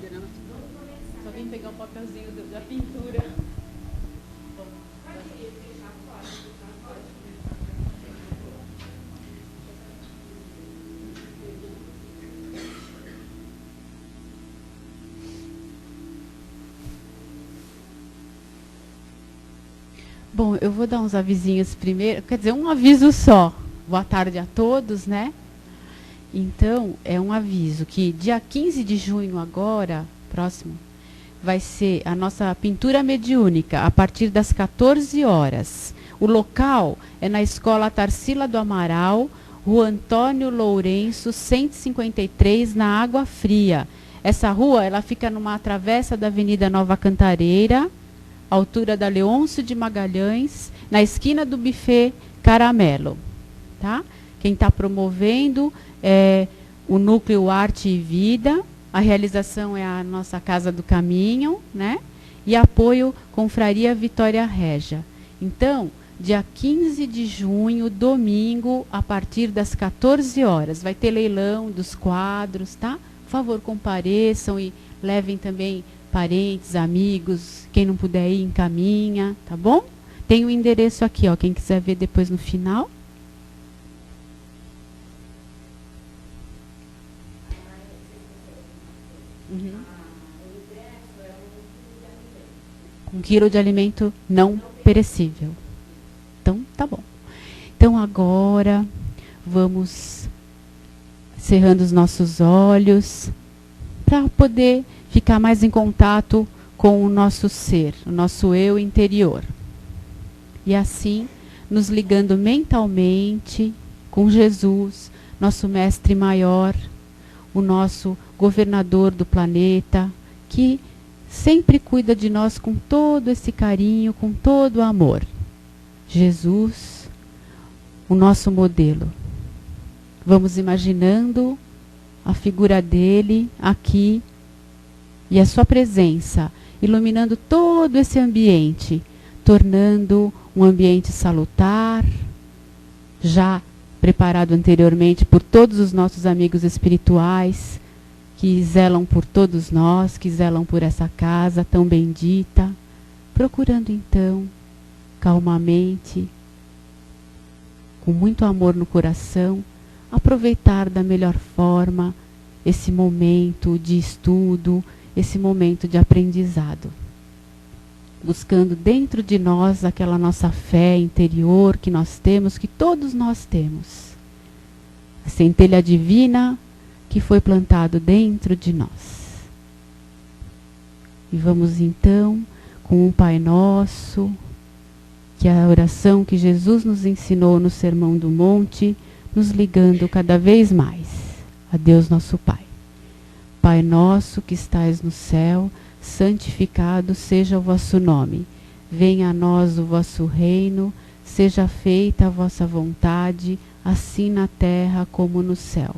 Só vim pegar o papelzinho da pintura. Bom, eu vou dar uns avisinhos primeiro, quer dizer, um aviso só. Boa tarde a todos, né? Então, é um aviso que dia 15 de junho agora, próximo, vai ser a nossa pintura mediúnica, a partir das 14 horas. O local é na Escola Tarsila do Amaral, Rua Antônio Lourenço, 153, na Água Fria. Essa rua, ela fica numa travessa da Avenida Nova Cantareira, altura da Leôncio de Magalhães, na esquina do buffet Caramelo. Tá? Quem está promovendo é o Núcleo Arte e Vida, a realização é a nossa Casa do Caminho, né? E apoio Confraria Vitória Régia. Então, dia 15 de junho, domingo, a partir das 14 horas, vai ter leilão dos quadros, tá? Por favor, compareçam e levem também parentes, amigos, quem não puder ir, encaminha, tá bom? Tem o endereço aqui, ó, quem quiser ver depois no final. Uhum. 1 quilo de alimento não perecível. Então, tá bom. Então, agora, vamos cerrando os nossos olhos para poder ficar mais em contato com o nosso ser, o nosso eu interior. E assim, nos ligando mentalmente com Jesus, nosso mestre maior, o nosso governador do planeta, que sempre cuida de nós com todo esse carinho, com todo o amor. Jesus, o nosso modelo. Vamos imaginando a figura dele aqui e a sua presença, iluminando todo esse ambiente, tornando um ambiente salutar, já preparado anteriormente por todos os nossos amigos espirituais, que zelam por todos nós, que zelam por essa casa tão bendita, procurando então, calmamente, com muito amor no coração, aproveitar da melhor forma esse momento de estudo, esse momento de aprendizado. Buscando dentro de nós aquela nossa fé interior que nós temos, que todos nós temos. A centelha divina que foi plantado dentro de nós. E vamos então com um Pai Nosso, que é a oração que Jesus nos ensinou no Sermão do Monte, nos ligando cada vez mais a Deus nosso Pai. Pai nosso que estais no céu, santificado seja o vosso nome. Venha a nós o vosso reino, seja feita a vossa vontade, assim na terra como no céu.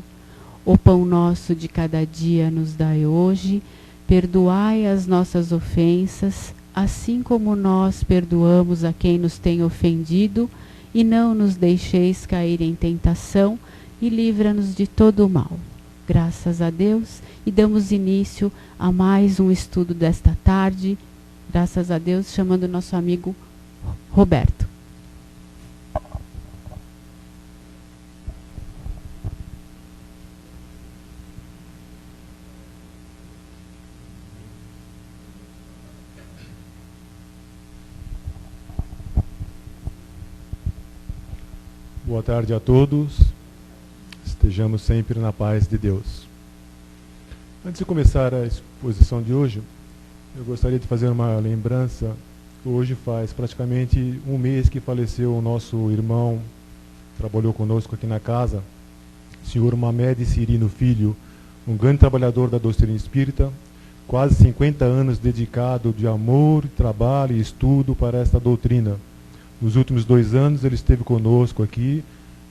O pão nosso de cada dia nos dai hoje, perdoai as nossas ofensas, assim como nós perdoamos a quem nos tem ofendido, e não nos deixeis cair em tentação, e livra-nos de todo o mal. Graças a Deus, e damos início a mais um estudo desta tarde, graças a Deus, chamando nosso amigo Roberto. Boa tarde a todos. Estejamos sempre na paz de Deus. Antes de começar a exposição de hoje, eu gostaria de fazer uma lembrança. Hoje faz praticamente um mês que faleceu o nosso irmão, trabalhou conosco aqui na casa, o senhor Mamed Cirino Filho, um grande trabalhador da doutrina espírita, quase 50 anos dedicado de amor, trabalho e estudo para esta doutrina. Nos últimos 2 anos ele esteve conosco aqui,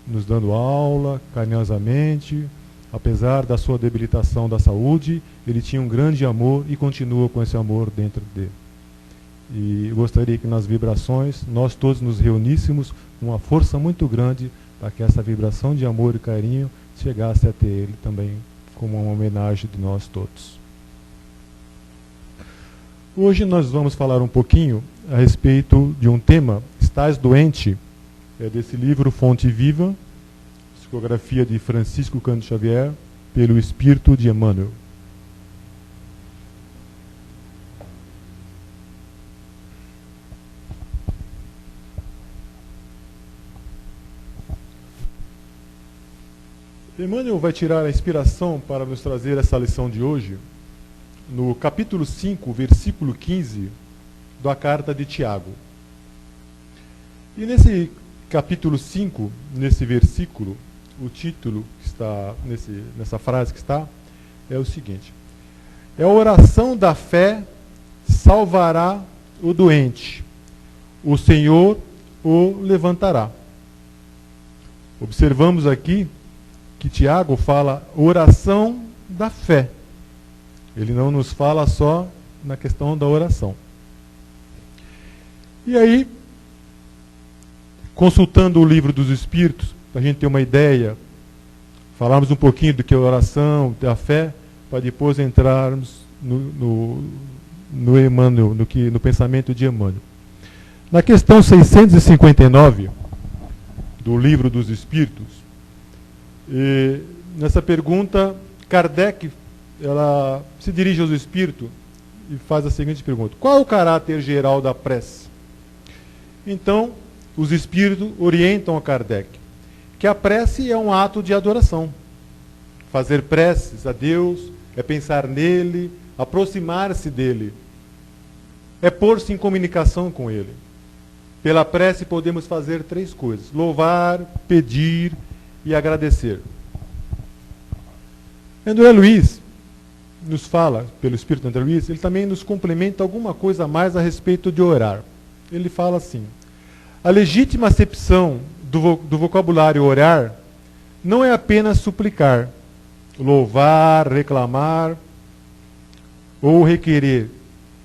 nos dando aula, carinhosamente. Apesar da sua debilitação da saúde, ele tinha um grande amor e continua com esse amor dentro dele. E eu gostaria que nas vibrações nós todos nos reuníssemos com uma força muito grande para que essa vibração de amor e carinho chegasse até ele também, como uma homenagem de nós todos. Hoje nós vamos falar um pouquinho a respeito de um tema, Estás Doente, desse livro Fonte Viva, psicografia de Francisco Cândido Xavier, pelo Espírito de Emmanuel. Emmanuel vai tirar a inspiração para nos trazer essa lição de hoje no capítulo 5, versículo 15 da carta de Tiago. E nesse capítulo 5, nesse versículo, o título que está nessa frase que está é o seguinte: a oração da fé salvará o doente, o Senhor o levantará. Observamos aqui que Tiago fala oração da fé. Ele não nos fala só na questão da oração. E aí, consultando o livro dos Espíritos, para a gente ter uma ideia, falarmos um pouquinho do que é a oração, da fé, para depois entrarmos no Emmanuel, no pensamento de Emmanuel. Na questão 659 do livro dos Espíritos, nessa pergunta, Kardec ela se dirige aos espíritos e faz a seguinte pergunta: qual é o caráter geral da prece? Então, os espíritos orientam a Kardec que a prece é um ato de adoração. Fazer preces a Deus é pensar nele, aproximar-se dele, é pôr-se em comunicação com ele. Pela prece podemos fazer 3 coisas: louvar, pedir e agradecer. André Luiz nos fala, pelo Espírito André Luiz, ele também nos complementa alguma coisa a mais a respeito de orar. Ele fala assim: a legítima acepção do vocabulário orar não é apenas suplicar, louvar, reclamar ou requerer.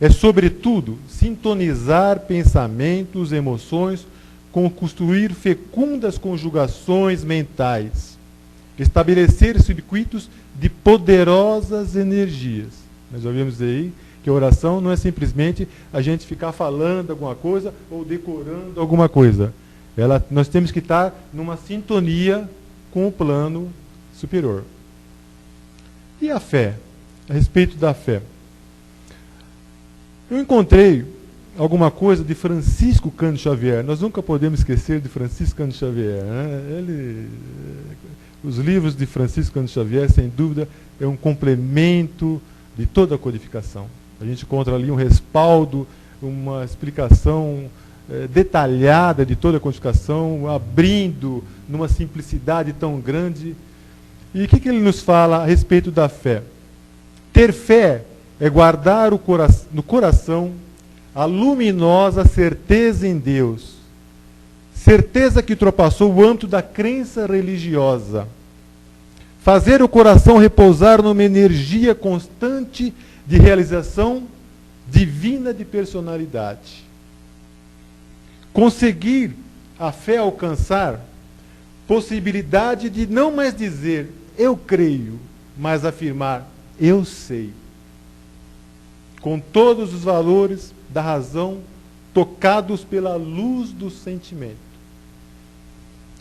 É, sobretudo, sintonizar pensamentos, emoções, construir fecundas conjugações mentais, estabelecer circuitos de poderosas energias. Nós já vimos aí que a oração não é simplesmente a gente ficar falando alguma coisa ou decorando alguma coisa. Nós temos que estar numa sintonia com o plano superior. E a fé? A respeito da fé. Eu encontrei alguma coisa de Francisco Cândido Xavier. Nós nunca podemos esquecer de Francisco Cândido Xavier, né? Os livros de Francisco Cândido Xavier, sem dúvida, é um complemento de toda a codificação. A gente encontra ali um respaldo, uma explicação detalhada de toda a codificação, abrindo numa simplicidade tão grande. E o que ele nos fala a respeito da fé? Ter fé é guardar no coração a luminosa certeza em Deus, certeza que ultrapassou o âmbito da crença religiosa. Fazer o coração repousar numa energia constante de realização divina de personalidade. Conseguir a fé alcançar possibilidade de não mais dizer eu creio, mas afirmar eu sei. Com todos os valores da razão tocados pela luz do sentimento.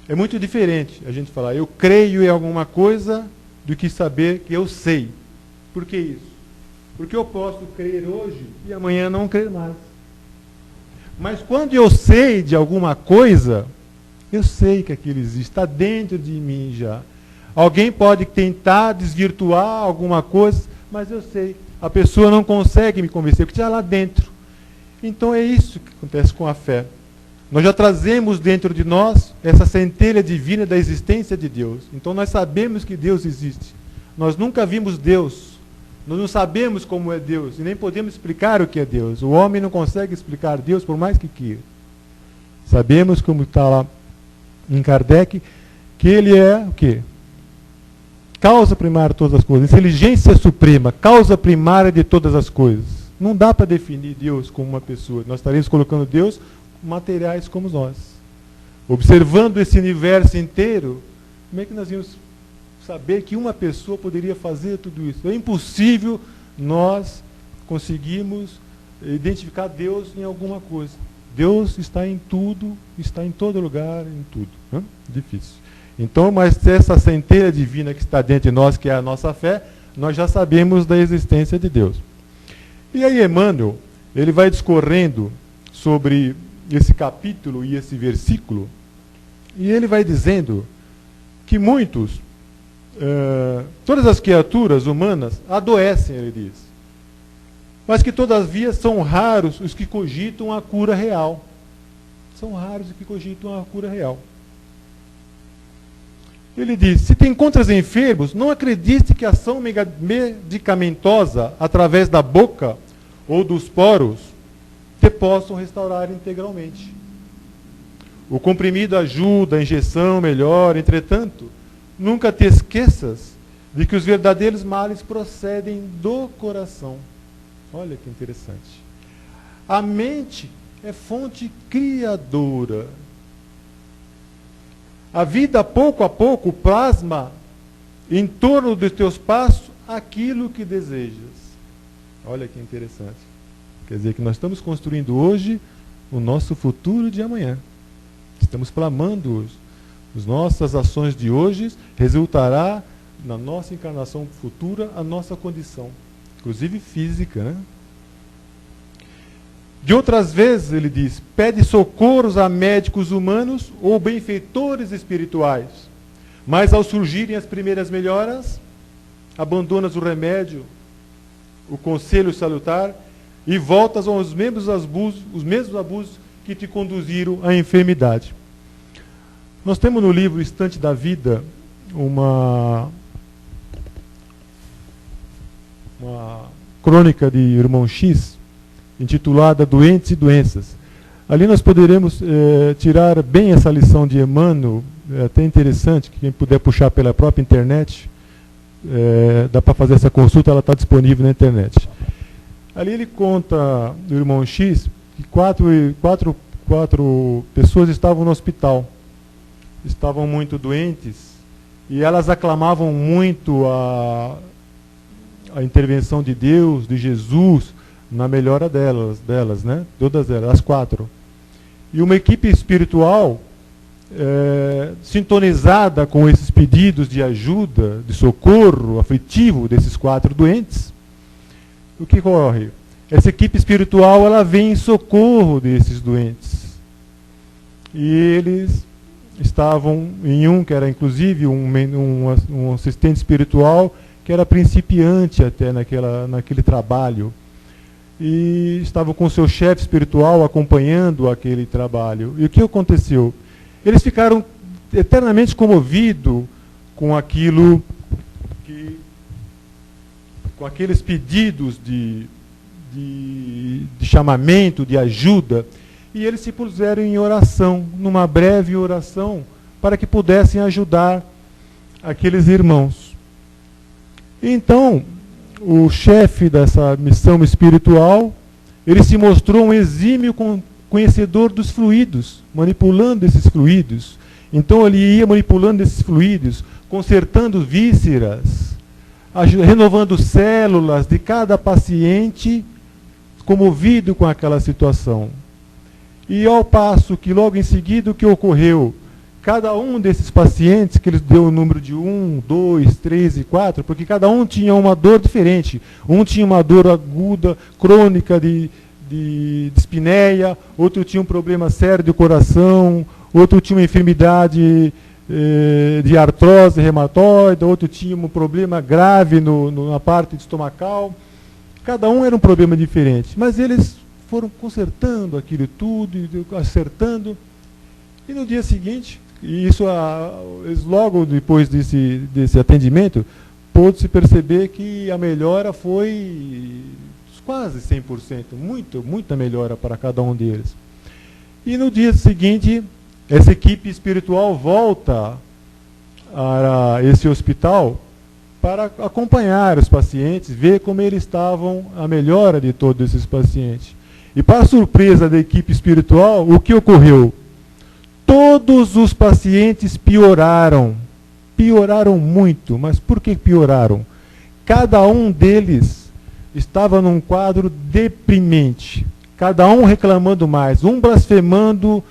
É muito diferente a gente falar eu creio em alguma coisa do que saber que eu sei. Por que isso? Porque eu posso crer hoje e amanhã não crer mais. Mas quando eu sei de alguma coisa, eu sei que aquilo existe, está dentro de mim já. Alguém pode tentar desvirtuar alguma coisa, mas eu sei. A pessoa não consegue me convencer, porque está lá dentro. Então é isso que acontece com a fé. Nós já trazemos dentro de nós essa centelha divina da existência de Deus. Então nós sabemos que Deus existe. Nós nunca vimos Deus. Nós não sabemos como é Deus. E nem podemos explicar o que é Deus. O homem não consegue explicar Deus por mais que queira. Sabemos, como está lá em Kardec, que ele é o quê? Causa primária de todas as coisas. Inteligência suprema, causa primária de todas as coisas. Não dá para definir Deus como uma pessoa. Nós estaremos colocando Deus materiais como nós. Observando esse universo inteiro, como é que nós íamos saber que uma pessoa poderia fazer tudo isso? É impossível nós conseguirmos identificar Deus em alguma coisa. Deus está em tudo, está em todo lugar, em tudo. Difícil. Então, mas essa centelha divina que está dentro de nós, que é a nossa fé, nós já sabemos da existência de Deus. E aí Emmanuel, ele vai discorrendo sobre esse capítulo e esse versículo, e ele vai dizendo que muitos, todas as criaturas humanas adoecem, ele diz, mas que todavia são raros os que cogitam a cura real. São raros os que cogitam a cura real. Ele diz, se te encontras enfermos, não acredite que a ação medicamentosa através da boca ou dos poros te possam restaurar integralmente. O comprimido ajuda, a injeção melhora, entretanto, nunca te esqueças de que os verdadeiros males procedem do coração. Olha que interessante. A mente é fonte criadora. A vida, pouco a pouco, plasma em torno dos teus passos aquilo que desejas. Olha que interessante. Quer dizer que nós estamos construindo hoje o nosso futuro de amanhã. Estamos plasmando hoje. As nossas ações de hoje resultará na nossa encarnação futura a nossa condição, inclusive física, né? De outras vezes, ele diz, pede socorros a médicos humanos ou benfeitores espirituais, mas ao surgirem as primeiras melhoras, abandonas o remédio, o conselho salutar e voltas aos mesmos abusos que te conduziram à enfermidade. Nós temos no livro Estante da Vida uma crônica de Irmão X, intitulada Doentes e Doenças. Ali nós poderemos tirar bem essa lição de Emmanuel, é até interessante, que quem puder puxar pela própria internet, dá para fazer essa consulta, ela está disponível na internet. Ali ele conta, do Irmão X, que quatro pessoas estavam no hospital, estavam muito doentes, e elas aclamavam muito a intervenção de Deus, de Jesus, na melhora delas, né? Todas elas, as 4. E uma equipe espiritual sintonizada com esses pedidos de ajuda, de socorro aflitivo desses 4 doentes, o que ocorre? Essa equipe espiritual, ela vem em socorro desses doentes. E eles estavam em um, que era inclusive um assistente espiritual, que era principiante até naquele trabalho. E estavam com seu chefe espiritual acompanhando aquele trabalho. E o que aconteceu? Eles ficaram eternamente comovidos com aquilo com aqueles pedidos de chamamento, de ajuda, e eles se puseram em oração, numa breve oração, para que pudessem ajudar aqueles irmãos. Então, o chefe dessa missão espiritual, ele se mostrou um exímio conhecedor dos fluidos, manipulando esses fluidos. Então ele ia manipulando esses fluidos, consertando vísceras, renovando células de cada paciente, comovido com aquela situação. E ao passo que logo em seguida o que ocorreu? Cada um desses pacientes, que eles deu o número de 1, 2, 3 e 4, porque cada um tinha uma dor diferente. Um tinha uma dor aguda, crônica de espineia, outro tinha um problema sério de coração, outro tinha uma enfermidade de artrose reumatoide, outro tinha um problema grave na parte estomacal. Cada um era um problema diferente, mas eles foram consertando aquilo tudo, acertando, e no dia seguinte, e isso logo depois desse atendimento, pôde-se perceber que a melhora foi quase 100%, muita melhora para cada um deles. E no dia seguinte, essa equipe espiritual volta a esse hospital para acompanhar os pacientes, ver como eles estavam, a melhora de todos esses pacientes. E para a surpresa da equipe espiritual, o que ocorreu? Todos os pacientes pioraram muito. Mas por que pioraram? Cada um deles estava num quadro deprimente. Cada um reclamando mais, um blasfemando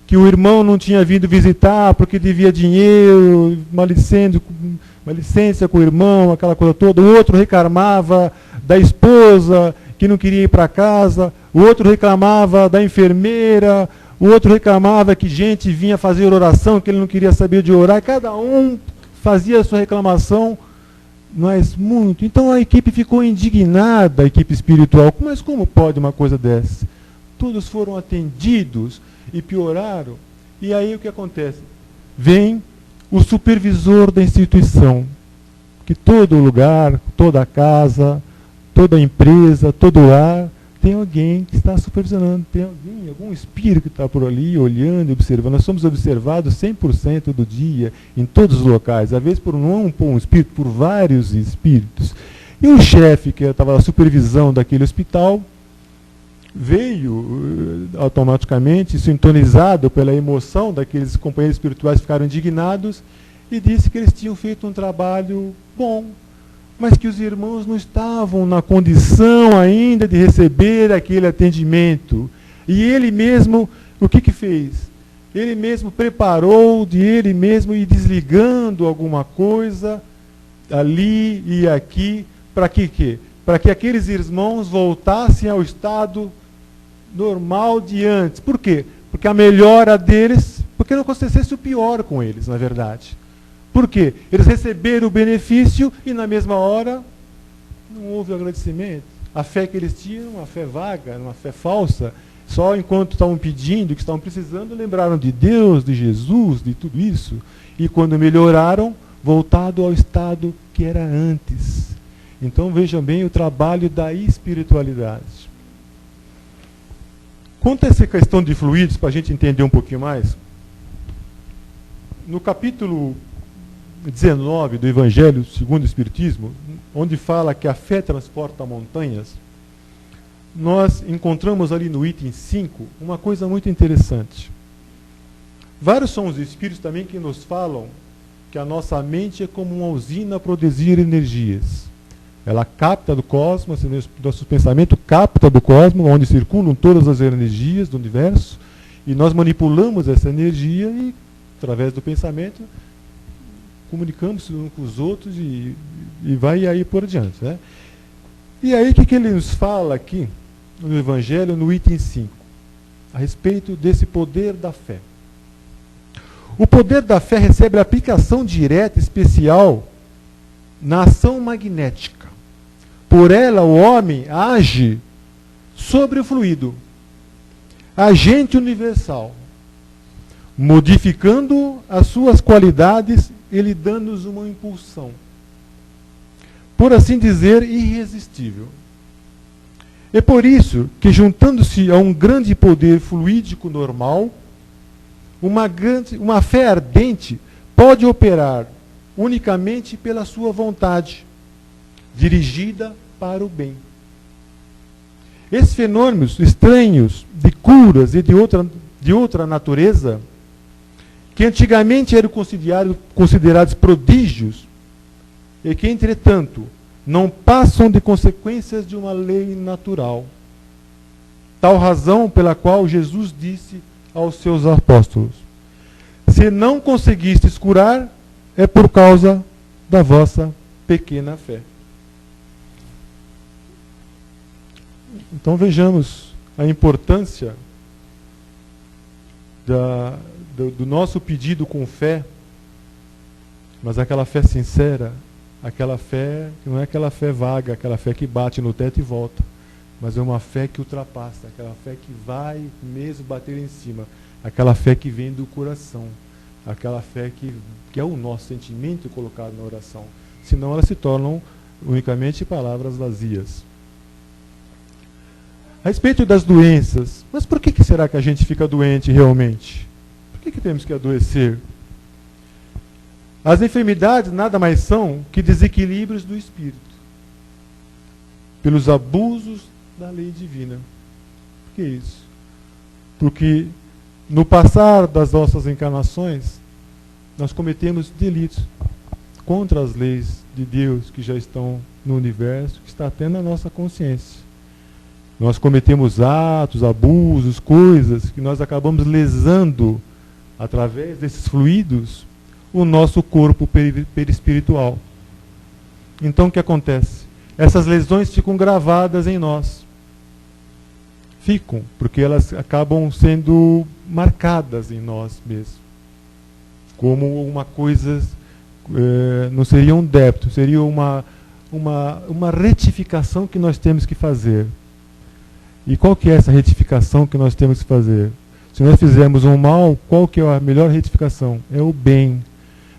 que o irmão não tinha vindo visitar porque devia dinheiro, malicência com o irmão, aquela coisa toda. O outro reclamava da esposa que não queria ir para casa, o outro reclamava da enfermeira, o outro reclamava que gente vinha fazer oração, que ele não queria saber de orar. Cada um fazia a sua reclamação, mas muito. Então a equipe ficou indignada, a equipe espiritual. Mas como pode uma coisa dessa? Todos foram atendidos e pioraram. E aí o que acontece? Vem o supervisor da instituição, que todo lugar, toda casa, toda empresa, todo lar, tem alguém que está supervisionando, tem alguém, algum espírito que está por ali, olhando e observando. Nós somos observados 100% do dia, em todos os locais, às vezes por um espírito, por vários espíritos. E o chefe, que estava na supervisão daquele hospital, veio automaticamente, sintonizado pela emoção daqueles companheiros espirituais que ficaram indignados, e disse que eles tinham feito um trabalho bom, mas que os irmãos não estavam na condição ainda de receber aquele atendimento. E ele mesmo, o que fez? Ele mesmo preparou de ele mesmo ir desligando alguma coisa ali e aqui, para que para que aqueles irmãos voltassem ao estado normal de antes. Por quê? Porque a melhora deles, porque não acontecesse o pior com eles, na verdade. Por quê? Eles receberam o benefício e na mesma hora não houve agradecimento. A fé que eles tinham, uma fé vaga, uma fé falsa, só enquanto estavam pedindo, que estavam precisando, lembraram de Deus, de Jesus, de tudo isso. E quando melhoraram, voltado ao estado que era antes. Então vejam bem o trabalho da espiritualidade. Quanto a essa questão de fluidos, para a gente entender um pouquinho mais, no capítulo 19 do Evangelho segundo o Espiritismo, onde fala que a fé transporta montanhas, nós encontramos ali no item 5 uma coisa muito interessante. Vários são os espíritos também que nos falam que a nossa mente é como uma usina a produzir energias. Ela capta do cosmos, nosso pensamento capta do cosmos, onde circulam todas as energias do universo, e nós manipulamos essa energia e, através do pensamento, comunicamos uns com os outros e vai aí por diante. Né? E aí o que ele nos fala aqui no Evangelho, no item 5, a respeito desse poder da fé. O poder da fé recebe aplicação direta, especial, na ação magnética. Por ela o homem age sobre o fluido, agente universal, modificando as suas qualidades e lhe dando-nos uma impulsão, por assim dizer, irresistível. É por isso que, juntando-se a um grande poder fluídico normal, uma fé ardente pode operar unicamente pela sua vontade, dirigida para o bem. Esses fenômenos estranhos de curas e de outra natureza, que antigamente eram considerados prodígios, e que, entretanto, não passam de consequências de uma lei natural. Tal razão pela qual Jesus disse aos seus apóstolos: se não conseguistes curar, é por causa da vossa pequena fé. Então vejamos a importância do nosso pedido com fé, mas aquela fé sincera, aquela fé que não é aquela fé vaga, aquela fé que bate no teto e volta, mas é uma fé que ultrapassa, aquela fé que vai mesmo bater em cima, aquela fé que vem do coração, aquela fé que é o nosso sentimento colocado na oração. Senão elas se tornam unicamente palavras vazias. A respeito das doenças, mas por que será que a gente fica doente realmente? Por que temos que adoecer? As enfermidades nada mais são que desequilíbrios do espírito, pelos abusos da lei divina. Por que isso? Porque no passar das nossas encarnações, nós cometemos delitos contra as leis de Deus que já estão no universo, que está até na nossa consciência. Nós cometemos atos, abusos, coisas que nós acabamos lesando, através desses fluidos, o nosso corpo perispiritual. Então o que acontece? Essas lesões ficam gravadas em nós. Ficam, porque elas acabam sendo marcadas em nós mesmos. Como uma coisa, não seria um débito, seria uma retificação que nós temos que fazer. E qual que é essa retificação que nós temos que fazer? Se nós fizermos um mal, qual que é a melhor retificação? É o bem.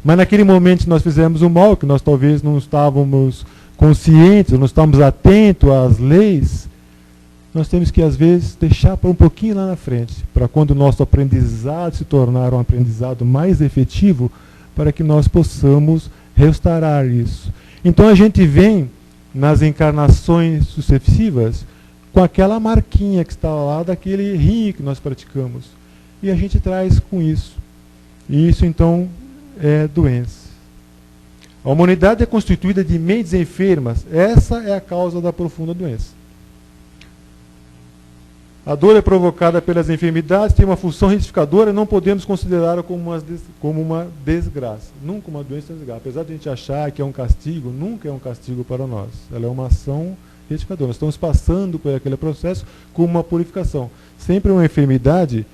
Mas naquele momento que nós fizemos o mal, que nós talvez não estávamos conscientes, não estávamos atentos às leis, nós temos que às vezes deixar para um pouquinho lá na frente, para quando o nosso aprendizado se tornar um aprendizado mais efetivo, para que nós possamos restaurar isso. Então a gente vem nas encarnações sucessivas com aquela marquinha que está lá daquele rim que nós praticamos. E a gente traz com isso. E isso então é doença. A humanidade é constituída de mentes enfermas. Essa é a causa da profunda doença. A dor é provocada pelas enfermidades, tem uma função retificadora, não podemos considerá-la como uma desgraça. Nunca uma doença desgraça. Apesar de a gente achar que é um castigo, nunca é um castigo para nós. Ela é uma ação retificadora. Nós estamos passando por aquele processo como uma purificação. Sempre uma enfermidade,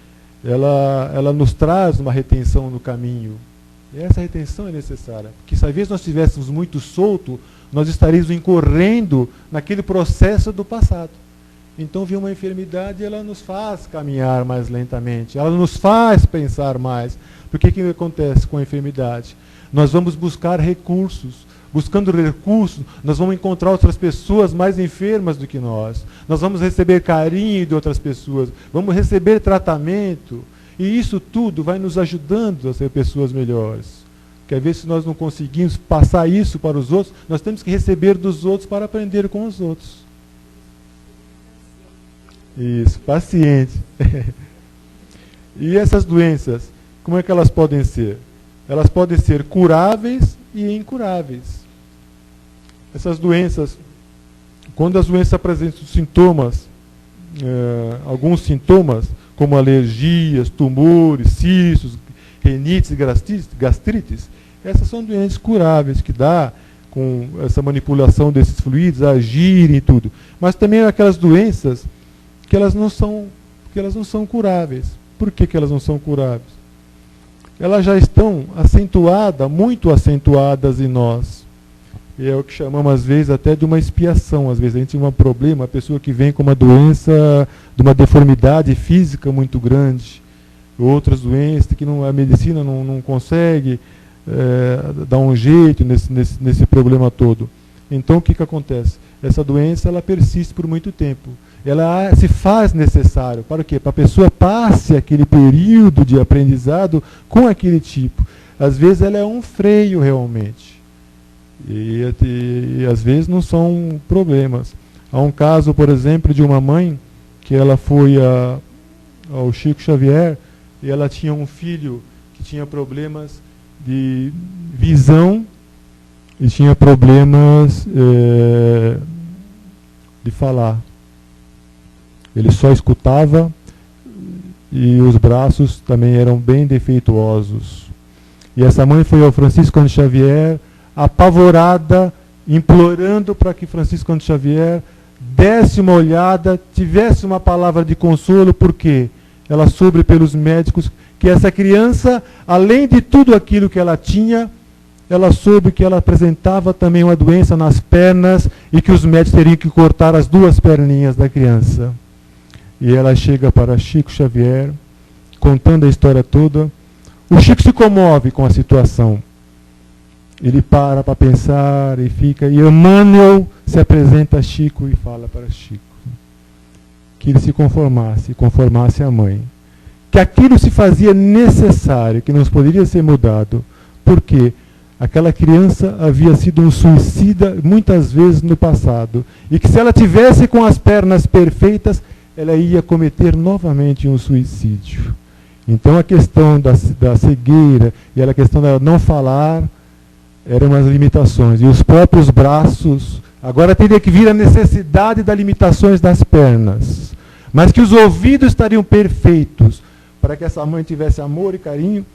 ela nos traz uma retenção no caminho. E essa retenção é necessária. Porque se às vezes nós estivéssemos muito solto, nós estaríamos incorrendo naquele processo do passado. Então, vir uma enfermidade, ela nos faz caminhar mais lentamente, ela nos faz pensar mais. Porque o que acontece com a enfermidade? Nós vamos buscar recursos. Buscando recursos, nós vamos encontrar outras pessoas mais enfermas do que nós. Nós vamos receber carinho de outras pessoas, vamos receber tratamento. E isso tudo vai nos ajudando a ser pessoas melhores. Porque às vezes, se nós não conseguimos passar isso para os outros, nós temos que receber dos outros para aprender com os outros. Isso, paciente. E essas doenças, como é que elas podem ser? Elas podem ser curáveis e incuráveis. Essas doenças, quando as doenças apresentam sintomas, alguns sintomas, como alergias, tumores, cistos, rinites e gastrites, essas são doenças curáveis, que dá com essa manipulação desses fluidos, agirem e tudo. Mas também aquelas doenças que elas não são curáveis. Por que elas não são curáveis? Elas já estão acentuadas, muito acentuadas em nós. E é o que chamamos às vezes até de uma expiação. Às vezes a gente tem um problema, a pessoa que vem com uma doença, de uma deformidade física muito grande, outras doenças que a medicina não consegue dar um jeito nesse problema todo. Então o que acontece? Essa doença ela persiste por muito tempo. Ela se faz necessário. Para o quê? Para a pessoa passe aquele período de aprendizado com aquele tipo. Às vezes ela é um freio realmente. E às vezes não são problemas. Há um caso, por exemplo, de uma mãe que ela foi ao Chico Xavier e ela tinha um filho que tinha problemas de visão e tinha problemas de falar. Ele só escutava e os braços também eram bem defeituosos. E essa mãe foi ao Francisco Cândido Xavier, apavorada, implorando para que Francisco Cândido Xavier desse uma olhada, tivesse uma palavra de consolo, porque ela soube pelos médicos que essa criança, além de tudo aquilo que ela tinha, ela soube que ela apresentava também uma doença nas pernas e que os médicos teriam que cortar as 2 perninhas da criança. E ela chega para Chico Xavier, contando a história toda. O Chico se comove com a situação. Ele para pensar e fica. E Emmanuel se apresenta a Chico e fala para Chico que ele se conformasse à mãe. Que aquilo se fazia necessário, que não poderia ser mudado. Porque aquela criança havia sido um suicida muitas vezes no passado. E que se ela tivesse com as pernas perfeitas, ela ia cometer novamente um suicídio. Então a questão da cegueira e a questão dela não falar eram as limitações. E os próprios braços, agora teria que vir a necessidade das limitações das pernas. Mas que os ouvidos estariam perfeitos, para que essa mãe tivesse amor e carinho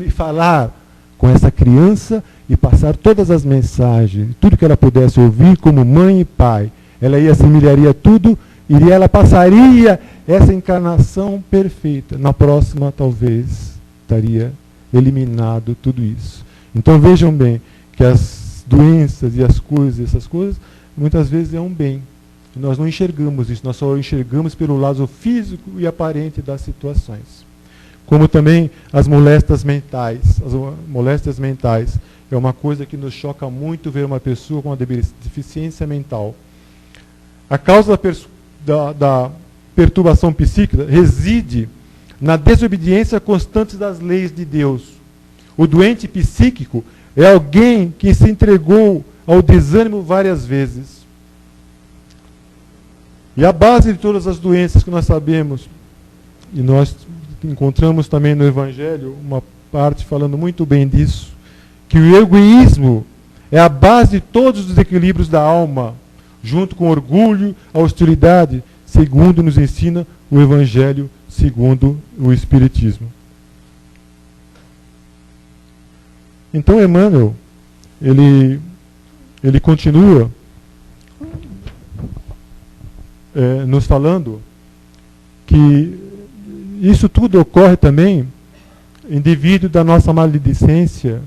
e falar com essa criança e passar todas as mensagens, tudo que ela pudesse ouvir como mãe e pai. Ela ia assimilaria tudo e ela passaria essa encarnação perfeita. Na próxima, talvez, estaria eliminado tudo isso. Então vejam bem que as doenças e as coisas, essas coisas, muitas vezes é um bem. E nós não enxergamos isso, nós só enxergamos pelo lado físico e aparente das situações. Como também as moléstias mentais. As moléstias mentais é uma coisa que nos choca muito ver uma pessoa com uma deficiência mental. A causa da perturbação psíquica reside na desobediência constante das leis de Deus. O doente psíquico é alguém que se entregou ao desânimo várias vezes. E a base de todas as doenças que nós sabemos, e nós encontramos também no Evangelho uma parte falando muito bem disso, que o egoísmo é a base de todos os desequilíbrios da alma, junto com orgulho, a hostilidade, segundo nos ensina o Evangelho, segundo o Espiritismo. Então Emmanuel, ele continua nos falando que isso tudo ocorre também em devido da nossa maledicência.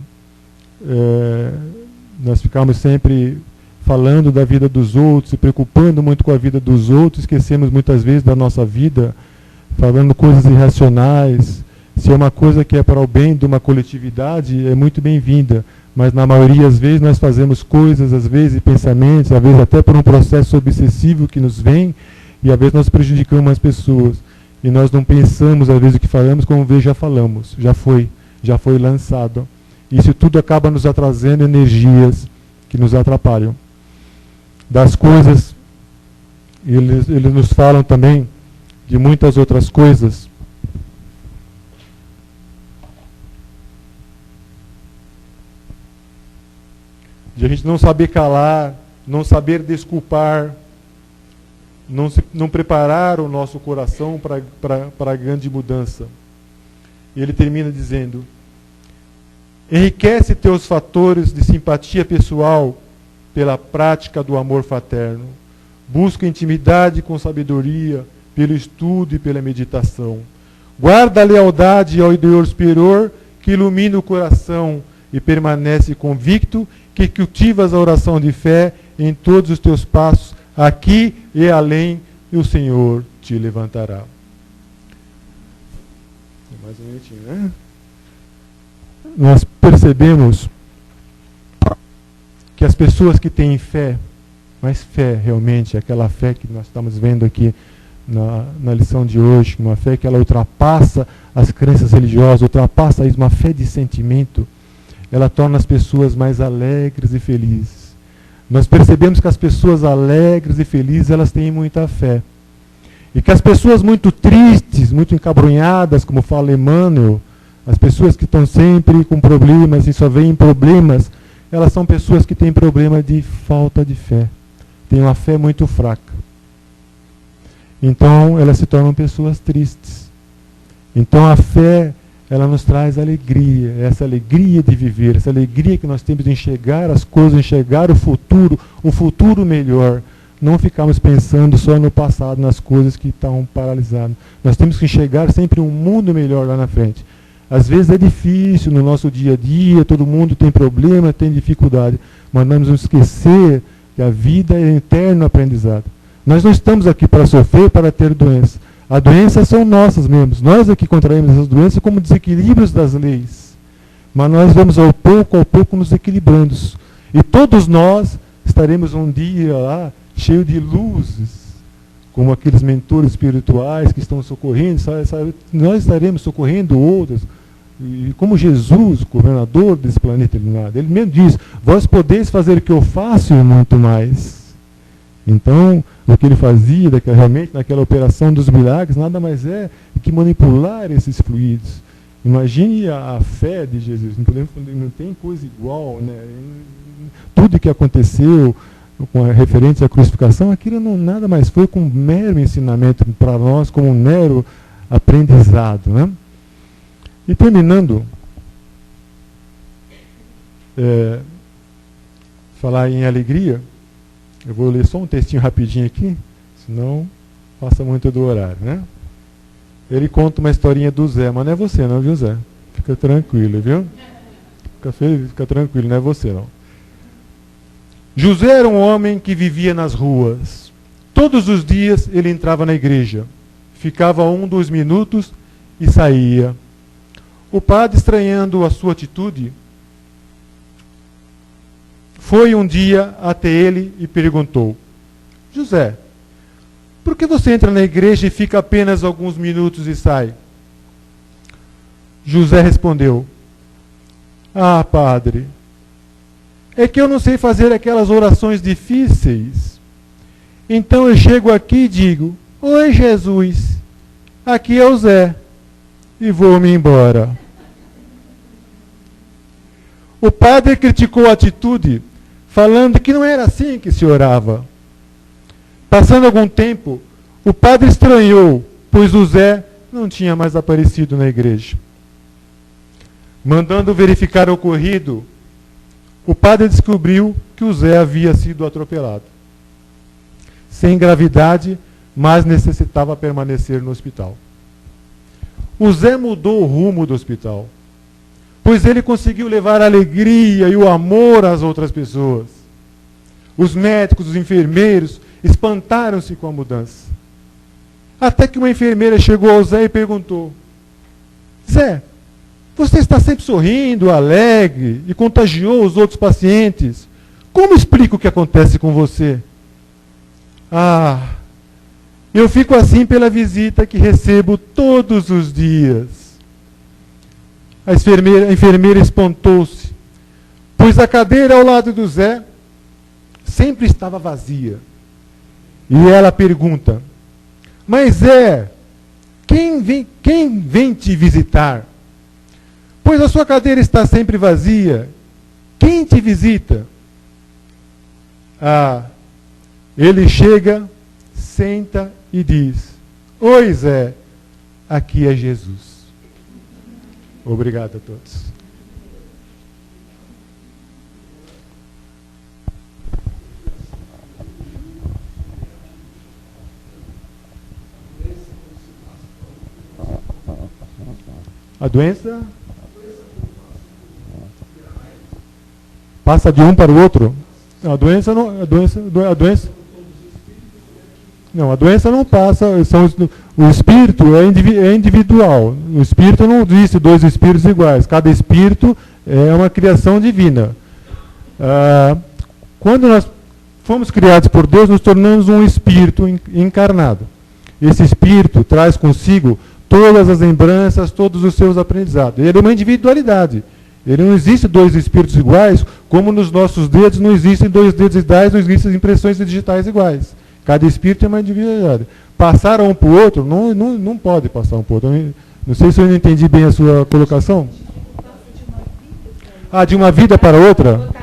Nós ficamos sempre falando da vida dos outros, se preocupando muito com a vida dos outros, esquecemos muitas vezes da nossa vida, falando coisas irracionais. Se é uma coisa que é para o bem de uma coletividade, é muito bem-vinda, mas na maioria das vezes nós fazemos coisas, às vezes pensamentos, às vezes até por um processo obsessivo que nos vem, e às vezes nós prejudicamos as pessoas. E nós não pensamos, às vezes, o que falamos, como já falamos, já foi lançado. Isso tudo acaba nos trazendo energias que nos atrapalham. Das coisas, eles nos falam também de muitas outras coisas. De a gente não saber calar, não saber desculpar, não preparar o nosso coração para a grande mudança. E ele termina dizendo: enriquece teus fatores de simpatia pessoal pela prática do amor fraterno. Busca intimidade com sabedoria, pelo estudo e pela meditação. Guarda a lealdade ao ideal superior que ilumina o coração e permanece convicto que cultivas a oração de fé em todos os teus passos, aqui e além, e o Senhor te levantará. Mais um minutinho, né? Nós percebemos que as pessoas que têm fé, mas fé realmente, aquela fé que nós estamos vendo aqui na lição de hoje, uma fé que ela ultrapassa as crenças religiosas, ultrapassa uma fé de sentimento, ela torna as pessoas mais alegres e felizes. Nós percebemos que as pessoas alegres e felizes, elas têm muita fé. E que as pessoas muito tristes, muito encabrunhadas, como fala Emmanuel, as pessoas que estão sempre com problemas e só veem problemas, elas são pessoas que têm problema de falta de fé. Têm uma fé muito fraca. Então, elas se tornam pessoas tristes. Então, a fé, ela nos traz alegria, essa alegria de viver, essa alegria que nós temos de enxergar as coisas, enxergar o futuro melhor. Não ficarmos pensando só no passado, nas coisas que estão paralisadas. Nós temos que enxergar sempre um mundo melhor lá na frente. Às vezes é difícil no nosso dia a dia, todo mundo tem problema, tem dificuldade, mas nós não esquecer que a vida é eterno aprendizado. Nós não estamos aqui para sofrer, para ter doença. As doenças são nossas mesmos. Nós aqui contraímos essas doenças como desequilíbrios das leis. Mas nós vamos ao pouco nos equilibrando. E todos nós estaremos um dia lá, cheio de luzes, como aqueles mentores espirituais que estão socorrendo, sabe? Nós estaremos socorrendo outros, e como Jesus, o governador desse planeta iluminado, ele mesmo diz: vós podeis fazer o que eu faço e muito mais. Então, o que ele fazia realmente naquela operação dos milagres, nada mais é que manipular esses fluidos. Imagine a fé de Jesus. Não tem coisa igual, né? Tudo que aconteceu com a referente à crucificação, aquilo não nada mais foi com um mero ensinamento para nós, como um mero aprendizado, né? E terminando, falar em alegria, eu vou ler só um textinho rapidinho aqui, senão passa muito do horário, né? Ele conta uma historinha do Zé, mas não é você não, viu, Zé? Fica tranquilo, viu? Fica tranquilo, não é você não. José era um homem que vivia nas ruas. Todos os dias ele entrava na igreja, ficava 2 minutos e saía. O padre, estranhando a sua atitude, foi um dia até ele e perguntou: José, por que você entra na igreja e fica apenas alguns minutos e sai? José respondeu: Ah, padre, é que eu não sei fazer aquelas orações difíceis. Então eu chego aqui e digo: Oi, Jesus, aqui é o Zé, e vou-me embora. O padre criticou a atitude, falando que não era assim que se orava. Passando algum tempo, o padre estranhou, pois o Zé não tinha mais aparecido na igreja. Mandando verificar o ocorrido, o padre descobriu que o Zé havia sido atropelado. Sem gravidade, mas necessitava permanecer no hospital. O Zé mudou o rumo do hospital, pois ele conseguiu levar a alegria e o amor às outras pessoas. Os médicos, os enfermeiros, espantaram-se com a mudança. Até que uma enfermeira chegou ao Zé e perguntou: Zé, você está sempre sorrindo, alegre e contagiou os outros pacientes. Como explica o que acontece com você? Ah, eu fico assim pela visita que recebo todos os dias. A enfermeira espantou-se, pois a cadeira ao lado do Zé sempre estava vazia. E ela pergunta: Mas Zé, quem vem te visitar? Pois a sua cadeira está sempre vazia. Quem te visita? Ah, ele chega, senta e diz: Oi, Zé, aqui é Jesus. Obrigado a todos. A doença passa de um para o outro. A doença não passa. O espírito é individual. O espírito não existe 2 espíritos iguais. Cada espírito é uma criação divina. Quando nós fomos criados por Deus, nos tornamos um espírito encarnado. Esse espírito traz consigo todas as lembranças, todos os seus aprendizados. Ele é uma individualidade. Ele não existe 2 espíritos iguais, como nos nossos dedos não existem 2 dedos iguais, não existem impressões digitais iguais. Cada espírito é uma individualidade. Passar um para o outro, não pode passar um para o outro. Não sei se eu não entendi bem a sua colocação. Ah, de uma vida para outra?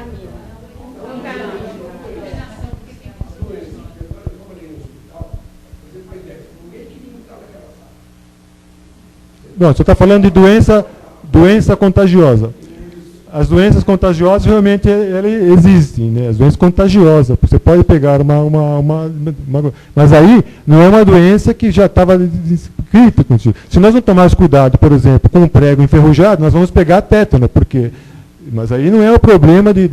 Bom, você está falando de doença contagiosa. As doenças contagiosas realmente existem, né? As doenças contagiosas. Você pode pegar mas aí não é uma doença que já estava escrita contigo. Se nós não tomarmos cuidado, por exemplo, com um prego enferrujado, nós vamos pegar tétano, porque. Mas aí não é o problema de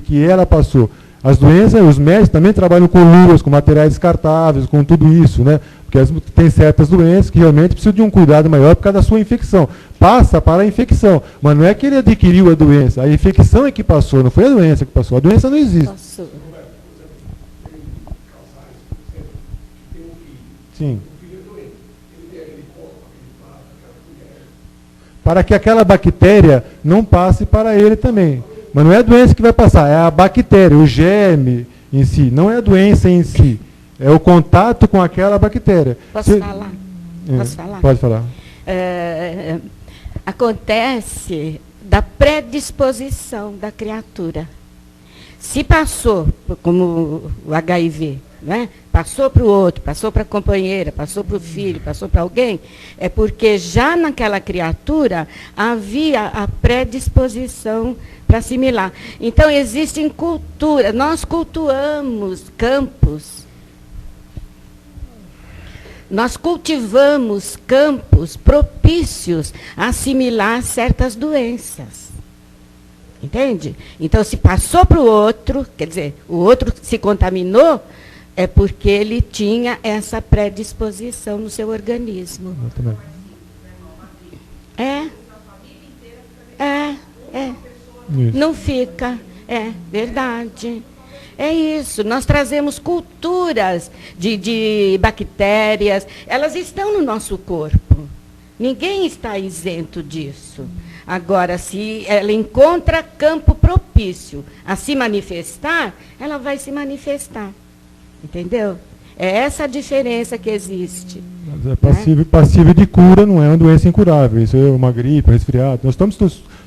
que ela passou. As doenças, os médicos também trabalham com luvas, com materiais descartáveis, com tudo isso, né? Porque tem certas doenças que realmente precisam de um cuidado maior por causa da sua infecção. Passa para a infecção, mas não é que ele adquiriu a doença. A infecção é que passou, não foi a doença que passou. A doença não existe. Passou. Sim. Para que aquela bactéria não passe para ele também. Mas não é a doença que vai passar, é a bactéria, o germe em si. Não é a doença em si. É o contato com aquela bactéria. Posso falar? Posso falar? Pode falar. acontece da predisposição da criatura. Se passou, como o HIV, né? Passou para o outro, passou para a companheira, passou para o filho, passou para alguém, é porque já naquela criatura havia a predisposição para assimilar. Então, existem culturas, nós cultuamos campos, nós cultivamos campos propícios a assimilar certas doenças. Entende? Então, se passou para o outro, quer dizer, o outro se contaminou, é porque ele tinha essa predisposição no seu organismo. É. Isso. Não fica. É verdade. É isso. Nós trazemos culturas de bactérias. Elas estão no nosso corpo. Ninguém está isento disso. Agora, se ela encontra campo propício a se manifestar, ela vai se manifestar. Entendeu? É essa a diferença que existe. Mas é passível de cura, não é uma doença incurável. Isso é uma gripe, um resfriado. Nós estamos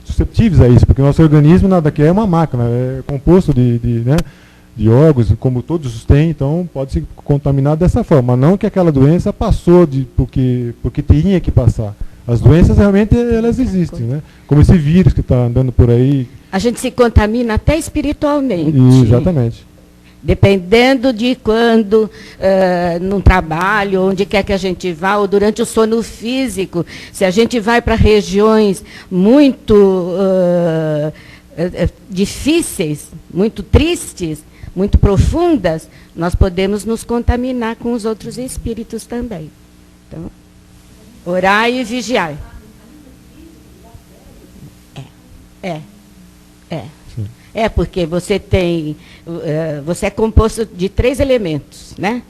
susceptíveis a isso, porque o nosso organismo nada que é uma máquina, é composto de órgãos, como todos os têm, então pode se contaminar dessa forma. Não que aquela doença passou porque tinha que passar. As doenças realmente elas existem, né? Como esse vírus que está andando por aí. A gente se contamina até espiritualmente. Exatamente. Dependendo de quando, num trabalho, onde quer que a gente vá, ou durante o sono físico, se a gente vai para regiões muito difíceis, muito tristes, muito profundas, nós podemos nos contaminar com os outros espíritos também. Então, orai e vigiai. É, porque você é composto de 3 elementos, né?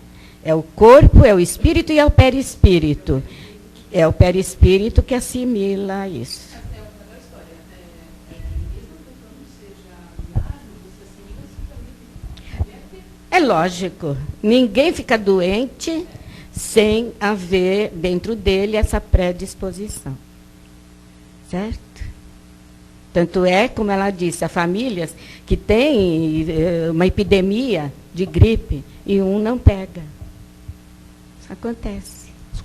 É o corpo, é o espírito e é o perispírito. É o perispírito que assimila isso. É lógico, ninguém fica doente sem haver dentro dele essa predisposição. Certo? Tanto é, como ela disse, há famílias que têm uma epidemia de gripe e um não pega. Isso acontece. As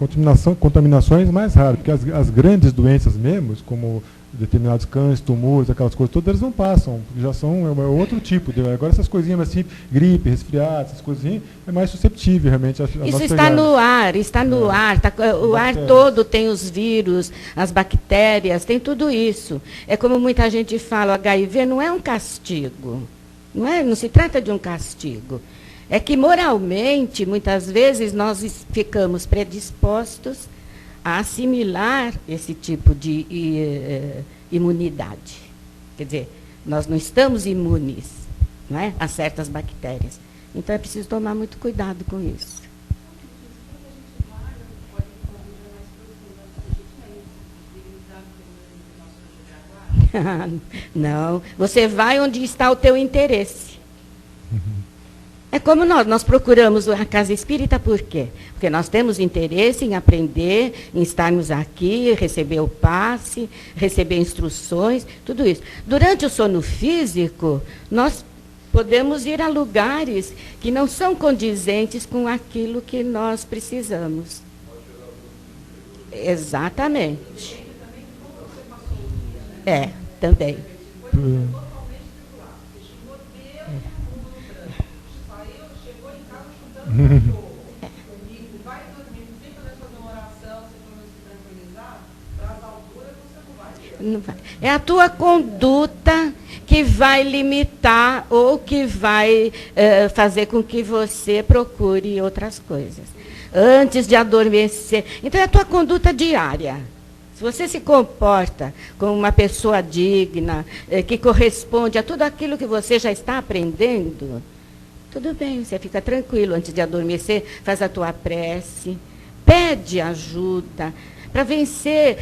contaminações mais raras, porque as grandes doenças mesmo, como determinados cânceres, tumores, aquelas coisas todas, eles não passam, já são outro tipo. Agora essas coisinhas assim, gripe, resfriado, essas coisinhas, é mais susceptível realmente. Isso está no ar, o ar todo tem os vírus, as bactérias, tem tudo isso. É como muita gente fala, o HIV não é um castigo, não se trata de um castigo. É que moralmente, muitas vezes, nós ficamos predispostos a assimilar esse tipo de imunidade. Quer dizer, nós não estamos imunes, não é, a certas bactérias. Então, é preciso tomar muito cuidado com isso. Não, você vai onde está o teu interesse. É como nós procuramos a casa espírita por quê? Porque nós temos interesse em aprender, em estarmos aqui, receber o passe, receber instruções, tudo isso. Durante o sono físico, nós podemos ir a lugares que não são condizentes com aquilo que nós precisamos. Exatamente. É, também. Não vai. É a tua conduta que vai limitar ou que vai fazer com que você procure outras coisas. Antes de adormecer. Então, é a tua conduta diária. Se você se comporta como uma pessoa digna, que corresponde a tudo aquilo que você já está aprendendo, tudo bem, você fica tranquilo antes de adormecer, faz a tua prece, pede ajuda. Para vencer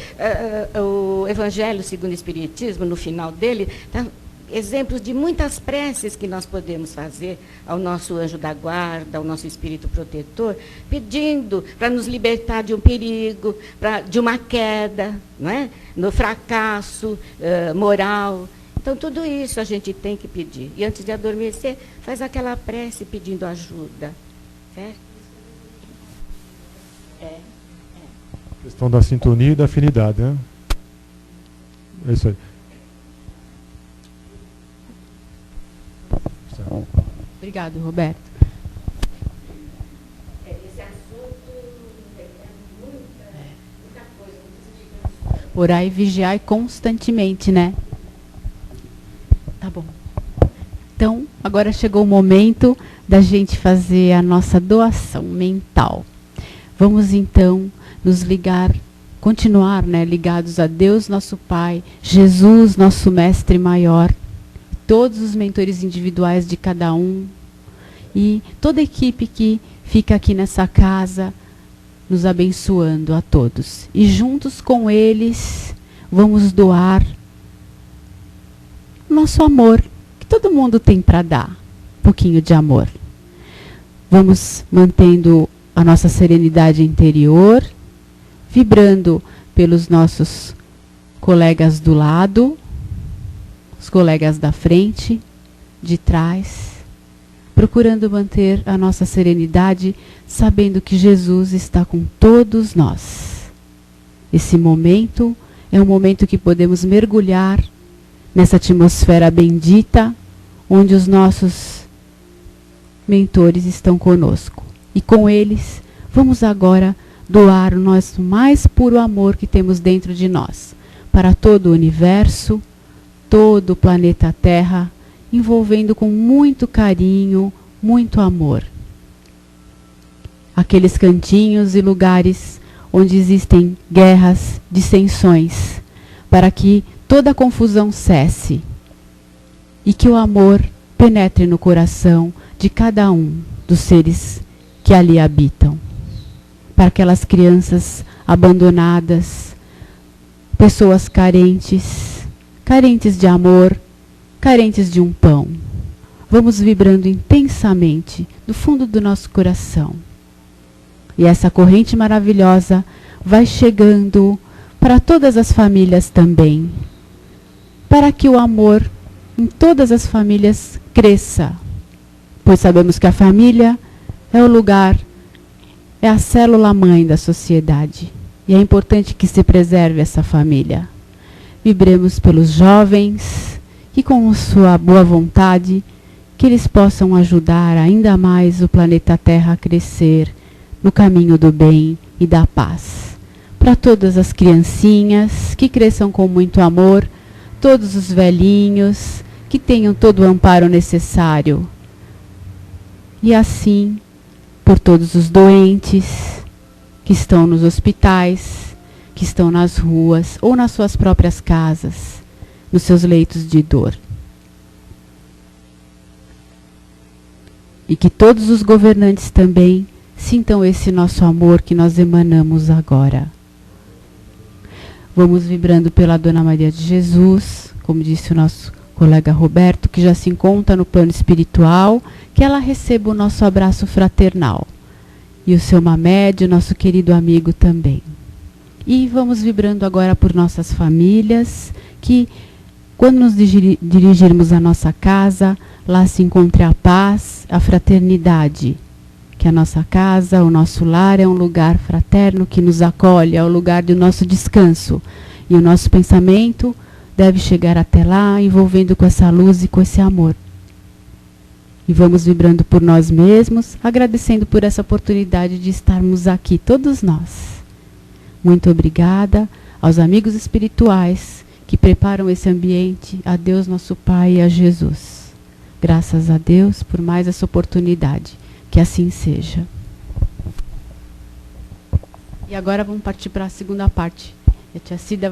o Evangelho segundo o Espiritismo, no final dele, está exemplos de muitas preces que nós podemos fazer ao nosso anjo da guarda, ao nosso espírito protetor, pedindo para nos libertar de um perigo, de uma queda, não é? No fracasso moral. Então, tudo isso a gente tem que pedir. E antes de adormecer, faz aquela prece pedindo ajuda. Certo? Questão da sintonia e da afinidade, né? É isso aí. Obrigado, Roberto. Esse assunto é muita coisa. Orai e vigiai constantemente, né? Tá bom. Então, agora chegou o momento da gente fazer a nossa doação mental. Vamos, então, nos ligar, continuar, né, ligados a Deus, nosso Pai, Jesus, nosso Mestre Maior, todos os mentores individuais de cada um e toda a equipe que fica aqui nessa casa, nos abençoando a todos. E juntos com eles, vamos doar nosso amor, que todo mundo tem para dar, um pouquinho de amor. Vamos mantendo a nossa serenidade interior, vibrando pelos nossos colegas do lado, os colegas da frente, de trás, procurando manter a nossa serenidade, sabendo que Jesus está com todos nós. Esse momento é um momento que podemos mergulhar nessa atmosfera bendita, onde os nossos mentores estão conosco. E com eles, vamos agora doar o nosso mais puro amor que temos dentro de nós, para todo o universo, todo o planeta Terra, envolvendo com muito carinho, muito amor. Aqueles cantinhos e lugares onde existem guerras, dissensões, para que toda a confusão cesse e que o amor penetre no coração de cada um dos seres que ali habitam. Para aquelas crianças abandonadas, pessoas carentes de amor, carentes de um pão. Vamos vibrando intensamente do fundo do nosso coração. E essa corrente maravilhosa vai chegando para todas as famílias também, para que o amor em todas as famílias cresça, pois sabemos que a família é o lugar, é a célula-mãe da sociedade. E é importante que se preserve essa família. Vibremos pelos jovens, que com sua boa vontade, que eles possam ajudar ainda mais o planeta Terra a crescer no caminho do bem e da paz. Para todas as criancinhas, que cresçam com muito amor, todos os velhinhos, que tenham todo o amparo necessário. E assim, por todos os doentes que estão nos hospitais, que estão nas ruas ou nas suas próprias casas, nos seus leitos de dor. E que todos os governantes também sintam esse nosso amor que nós emanamos agora. Vamos vibrando pela Dona Maria de Jesus, como disse o nosso colega Roberto, que já se encontra no plano espiritual, que ela receba o nosso abraço fraternal. E o seu Mamed, nosso querido amigo também. E vamos vibrando agora por nossas famílias, que quando nos dirigirmos à nossa casa, lá se encontre a paz, a fraternidade. Que a nossa casa, o nosso lar é um lugar fraterno que nos acolhe, é o lugar do nosso descanso. E o nosso pensamento deve chegar até lá, envolvendo com essa luz e com esse amor. E vamos vibrando por nós mesmos, agradecendo por essa oportunidade de estarmos aqui, todos nós. Muito obrigada aos amigos espirituais que preparam esse ambiente, a Deus nosso Pai e a Jesus. Graças a Deus por mais essa oportunidade. Que assim seja. E agora vamos partir para a segunda parte. A tia Cida